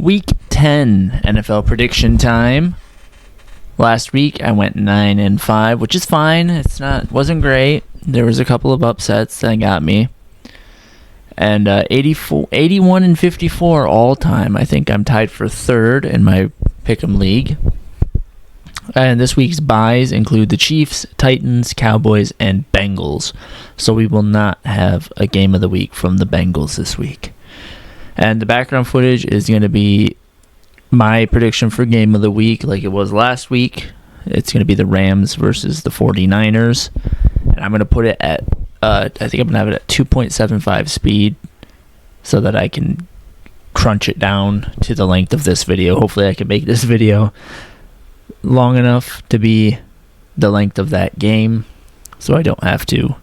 Week 10 NFL prediction time. Last week I went 9-5, which is fine. Wasn't great. There was a couple of upsets that got me. And 81-54 all time. I think I'm tied for third in my Pick'em League. And this week's buys include the Chiefs, Titans, Cowboys, and Bengals. So we will not have a game of the week from the Bengals this week. And the background footage is going to be my prediction for game of the week like it was last week. It's going to be the Rams versus the 49ers. And I'm going to put it at, I think I'm going to have it at 2.75 speed so that I can crunch it down to the length of this video. Hopefully I can make this video long enough to be the length of that game so I don't have to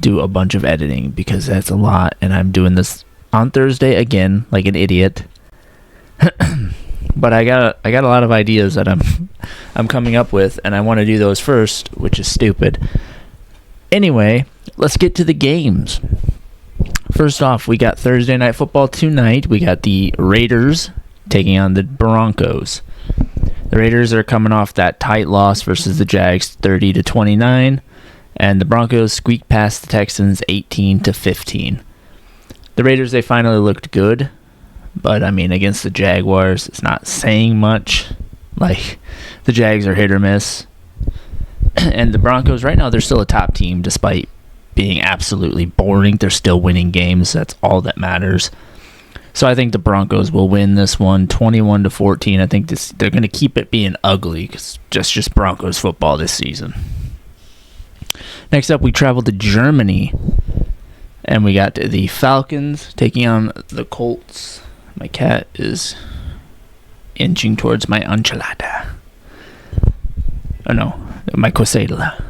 do a bunch of editing because that's a lot, and I'm doing this on Thursday again like an idiot. But I got a lot of ideas that I'm coming up with, and I want to do those first, which is stupid. Anyway, let's get to the games. First off, we got Thursday Night Football tonight. We got the Raiders taking on the Broncos. The Raiders are coming off that tight loss versus the Jags 30-29, and the Broncos squeaked past the Texans 18-15. The Raiders, they finally looked good, but I mean, against the Jaguars, it's not saying much. Like, the Jags are hit or miss. And the Broncos, right now, they're still a top team despite being absolutely boring. They're still winning games. That's all that matters. So I think the Broncos will win this one 21-14. I think they're going to keep it being ugly because just Broncos football this season. Next up, we travel to Germany, and we got the Falcons taking on the Colts. My cat is inching towards my enchilada. Oh no, my quesadilla.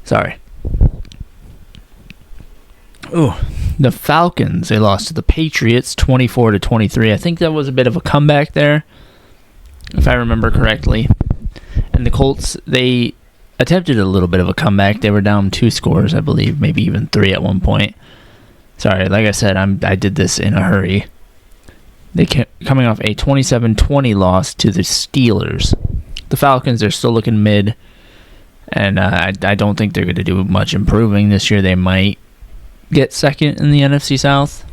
Sorry. Ooh. The Falcons, they lost to the Patriots 24-23. I think that was a bit of a comeback there, if I remember correctly. And the Colts, they attempted a little bit of a comeback. They were down 2 scores, I believe, maybe even 3 at one point. Sorry, like I said, I did this in a hurry. They coming off a 27-20 loss to the Steelers. The Falcons, they're still looking mid, and I don't think they're going to do much improving this year. They might get second in the NFC South,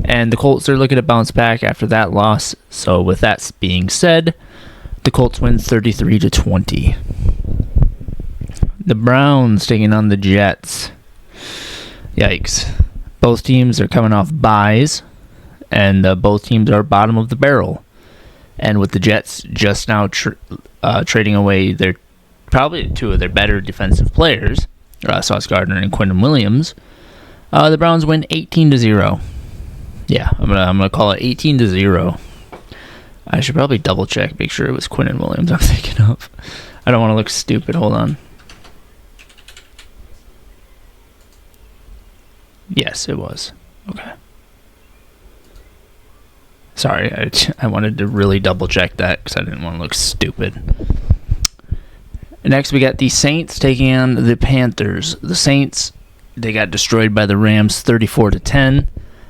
and the Colts are looking to bounce back after that loss. So with that being said, the Colts win 33-20. The Browns taking on the Jets. Yikes. Both teams are coming off buys, and both teams are bottom of the barrel. And with the Jets just now trading away probably 2 of their better defensive players, Sauce Gardner and Quinnen Williams, the Browns win 18-0. Yeah, I'm gonna call it 18-0. I should probably double check, make sure it was Quinnen Williams I'm thinking of. I don't want to look stupid. Hold on. Yes, it was. Okay. Sorry, I wanted to really double check that because I didn't want to look stupid. Next, we got the Saints taking on the Panthers. The Saints, they got destroyed by the Rams 34-10,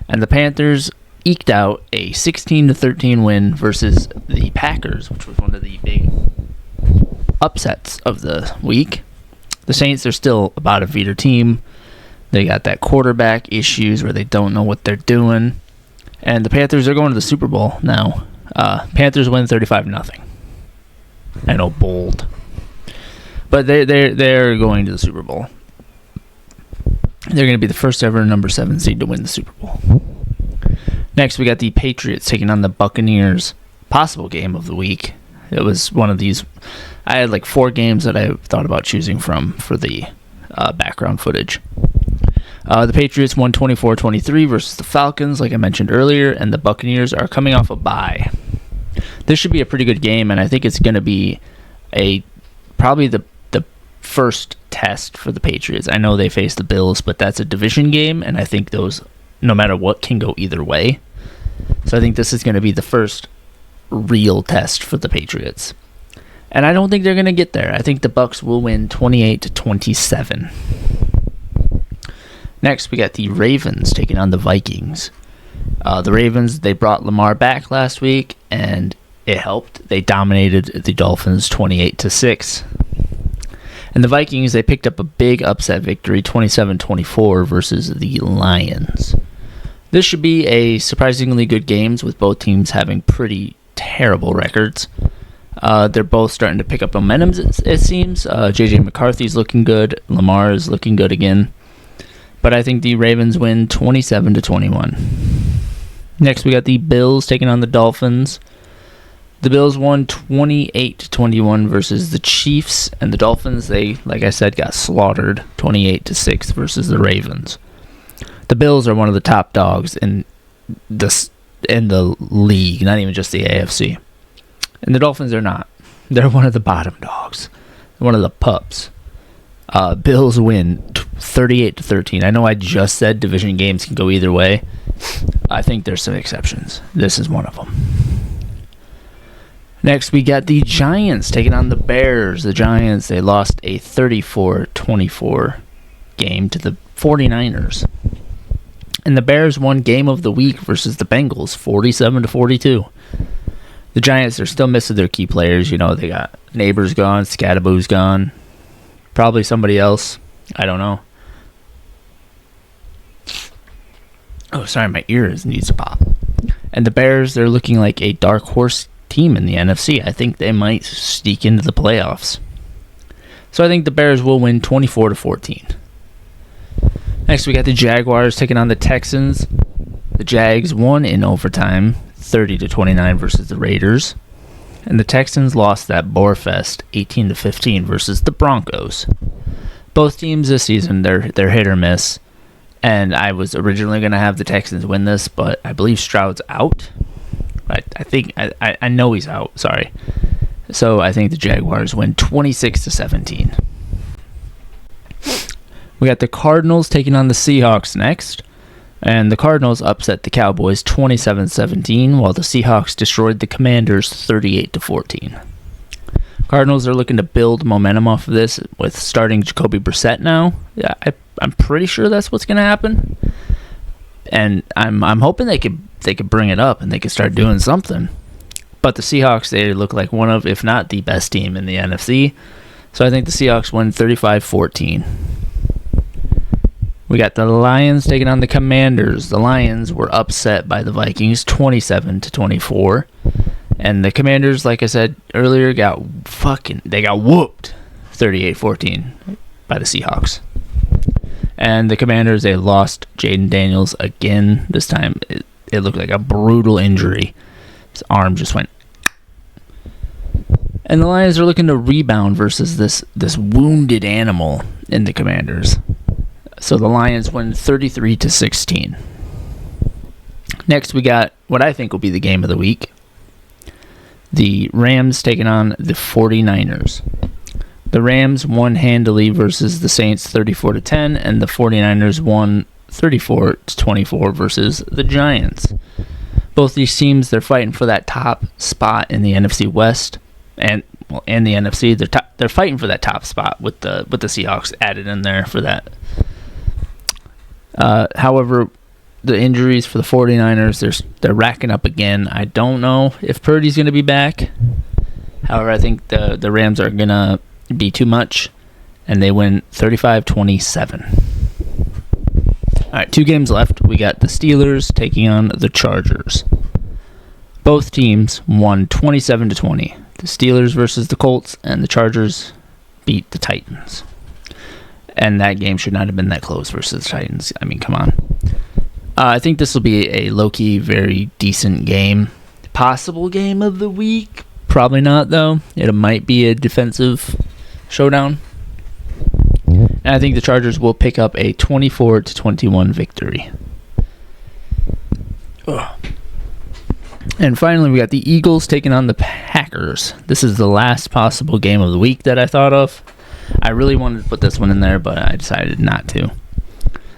and the Panthers eked out a 16-13 win versus the Packers, which was one of the big upsets of the week. The Saints are still about a feeder team. They got that quarterback issues where they don't know what they're doing, and the Panthers are going to the Super Bowl now. Panthers win 35-0. I know, bold, but they're going to the Super Bowl. They're going to be the first ever number 7 seed to win the Super Bowl. Next, we got the Patriots taking on the Buccaneers. Possible game of the week. It was one of these. I had like 4 games that I thought about choosing from for the background footage. The Patriots won 24-23 versus the Falcons, like I mentioned earlier, and the Buccaneers are coming off a bye. This should be a pretty good game, and I think it's going to be probably the first test for the Patriots. I know they face the Bills, but that's a division game, and I think those, no matter what, can go either way. So I think this is going to be the first real test for the Patriots. And I don't think they're going to get there. I think the Bucs will win 28-27. Next, we got the Ravens taking on the Vikings. The Ravens, they brought Lamar back last week, and it helped. They dominated the Dolphins 28-6. And the Vikings, they picked up a big upset victory, 27-24 versus the Lions. This should be a surprisingly good games with both teams having pretty terrible records. They're both starting to pick up momentum, it seems. J.J. McCarthy's looking good. Lamar is looking good again. But I think the Ravens win 27-21. Next, we got the Bills taking on the Dolphins. The Bills won 28-21 versus the Chiefs, and the Dolphins, they, like I said, got slaughtered 28-6 versus the Ravens. The Bills are one of the top dogs in the league, not even just the AFC. And the Dolphins are not. They're one of the bottom dogs, one of the pups. Bills win 38-13. I know I just said division games can go either way. I think there's some exceptions. This is one of them. Next, we got the Giants taking on the Bears. The Giants, they lost a 34-24 game to the 49ers. And the Bears won game of the week versus the Bengals, 47-42. The Giants are still missing their key players. You know, they got Neighbors gone, Scadaboo's gone. Probably somebody else. I don't know. Oh, sorry, my ears needs to pop. And the Bears, they're looking like a dark horse team in the NFC. I think they might sneak into the playoffs. So I think the Bears will win 24-14. Next, we got the Jaguars taking on the Texans. The Jags won in overtime, 30-29 versus the Raiders. And the Texans lost that Boarfest 18-15 versus the Broncos. Both teams this season, they're hit or miss. And I was originally going to have the Texans win this, but I believe Stroud's out. I know he's out, sorry. So I think the Jaguars win 26-17. We got the Cardinals taking on the Seahawks next. And the Cardinals upset the Cowboys 27-17, while the Seahawks destroyed the Commanders 38-14. Cardinals are looking to build momentum off of this with starting Jacoby Brissett now. Yeah, I'm pretty sure that's what's going to happen. And I'm hoping they could bring it up and they could start doing something. But the Seahawks, they look like one of, if not the best team in the NFC. So I think the Seahawks win 35-14. We got the Lions taking on the Commanders. The Lions were upset by the Vikings 27-24. And the Commanders, like I said earlier, got whooped 38-14 by the Seahawks. And the Commanders, they lost Jaden Daniels again. This time, it looked like a brutal injury. His arm just went. And the Lions are looking to rebound versus this wounded animal in the Commanders. So the Lions win 33-16. Next, we got what I think will be the game of the week. The Rams taking on the 49ers. The Rams won handily versus the Saints 34-10, and the 49ers won 34-24 versus the Giants. Both these teams, they're fighting for that top spot in the NFC West, and the NFC. They're fighting for that top spot with the Seahawks added in there for that. However, the injuries for the 49ers, they're racking up again. I don't know if Purdy's going to be back. However, I think the Rams are going to be too much, and they win 35-27. All right, 2 games left. We got the Steelers taking on the Chargers. Both teams won 27-20. The Steelers versus the Colts, and the Chargers beat the Titans. And that game should not have been that close versus the Titans. I mean, come on. I think this will be a low-key, very decent game. Possible game of the week? Probably not, though. It might be a defensive showdown. And I think the Chargers will pick up a 24-21 victory. Ugh. And finally, we got the Eagles taking on the Packers. This is the last possible game of the week that I thought of. I really wanted to put this one in there, but I decided not to.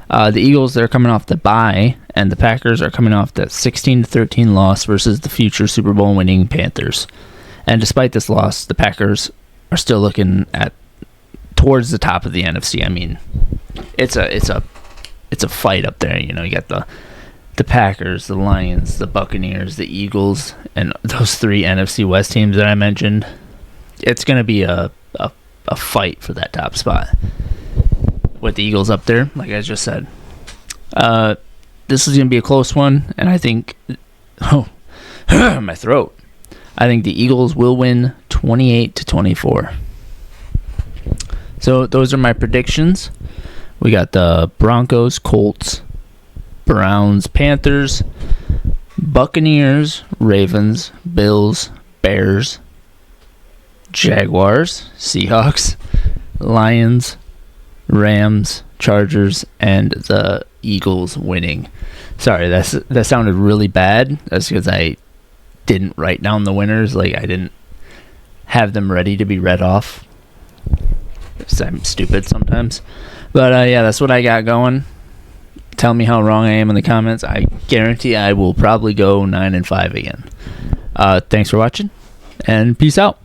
The Eagles, they're coming off the bye, and the Packers are coming off that 16-13 loss versus the future Super Bowl winning Panthers. And despite this loss, the Packers are still looking towards the top of the NFC. I mean, it's a fight up there. You know, you got the Packers, the Lions, the Buccaneers, the Eagles, and those 3 NFC West teams that I mentioned, it's going to be a fight for that top spot. With the Eagles up there, like I just said. This is going to be a close one, and I think... Oh, my throat. I think the Eagles will win 28-24. So those are my predictions. We got the Broncos, Colts, Browns, Panthers, Buccaneers, Ravens, Bills, Bears, Jaguars, Seahawks, Lions, Rams, Chargers, and the Eagles winning. Sorry, that sounded really bad. That's because I didn't write down the winners. Like, I didn't have them ready to be read off. I'm stupid sometimes. But, yeah, that's what I got going. Tell me how wrong I am in the comments. I guarantee I will probably go 9-5 again. Thanks for watching, and peace out.